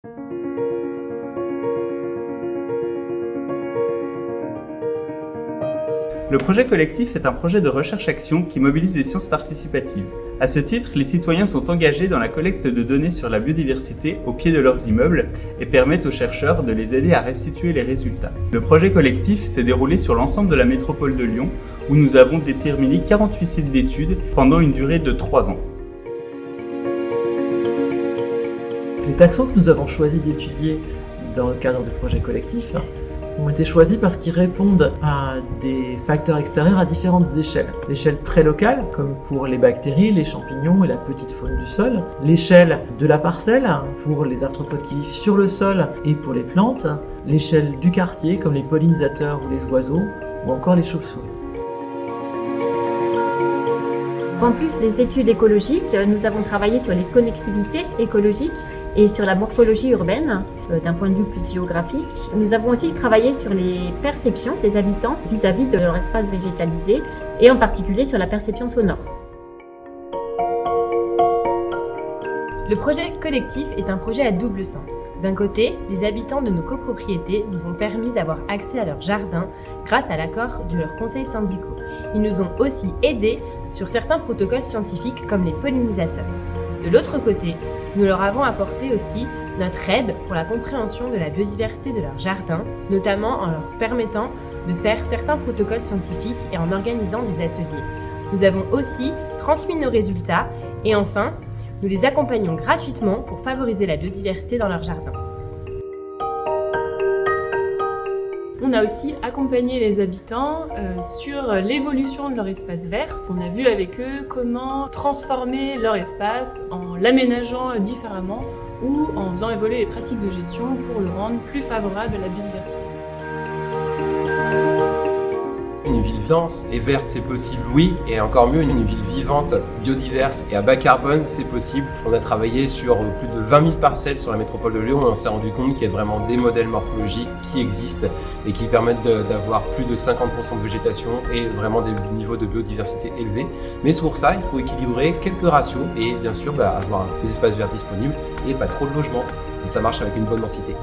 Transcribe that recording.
Le projet collectif est un projet de recherche-action qui mobilise les sciences participatives. À ce titre, les citoyens sont engagés dans la collecte de données sur la biodiversité au pied de leurs immeubles et permettent aux chercheurs de les aider à restituer les résultats. Le projet collectif s'est déroulé sur l'ensemble de la métropole de Lyon, où nous avons déterminé 48 sites d'études pendant une durée de 3 ans. Les taxons que nous avons choisi d'étudier dans le cadre du projet collectif ont été choisis parce qu'ils répondent à des facteurs extérieurs à différentes échelles. L'échelle très locale, comme pour les bactéries, les champignons et la petite faune du sol. L'échelle de la parcelle, pour les arthropodes qui vivent sur le sol et pour les plantes. L'échelle du quartier, comme les pollinisateurs ou les oiseaux, ou encore les chauves-souris. En plus des études écologiques, nous avons travaillé sur les connectivités écologiques et sur la morphologie urbaine, d'un point de vue plus géographique. Nous avons aussi travaillé sur les perceptions des habitants vis-à-vis de leur espace végétalisé et en particulier sur la perception sonore. Le projet collectif est un projet à double sens. D'un côté, les habitants de nos copropriétés nous ont permis d'avoir accès à leur jardin grâce à l'accord de leurs conseils syndicaux. Ils nous ont aussi aidés sur certains protocoles scientifiques comme les pollinisateurs. De l'autre côté, nous leur avons apporté aussi notre aide pour la compréhension de la biodiversité de leur jardin, notamment en leur permettant de faire certains protocoles scientifiques et en organisant des ateliers. Nous avons aussi transmis nos résultats et enfin, nous les accompagnons gratuitement pour favoriser la biodiversité dans leur jardin. On a aussi accompagné les habitants sur l'évolution de leur espace vert. On a vu avec eux comment transformer leur espace en l'aménageant différemment ou en faisant évoluer les pratiques de gestion pour le rendre plus favorable à la biodiversité. Une ville dense et verte, c'est possible, oui, et encore mieux, une ville vivante, biodiverse et à bas carbone, c'est possible. On a travaillé sur plus de 20 000 parcelles sur la métropole de Lyon et on s'est rendu compte qu'il y a vraiment des modèles morphologiques qui existent et qui permettent d'avoir plus de 50% de végétation et vraiment des niveaux de biodiversité élevés. Mais pour ça, il faut équilibrer quelques ratios et bien sûr avoir des espaces verts disponibles et pas trop de logements. Et ça marche avec une bonne densité.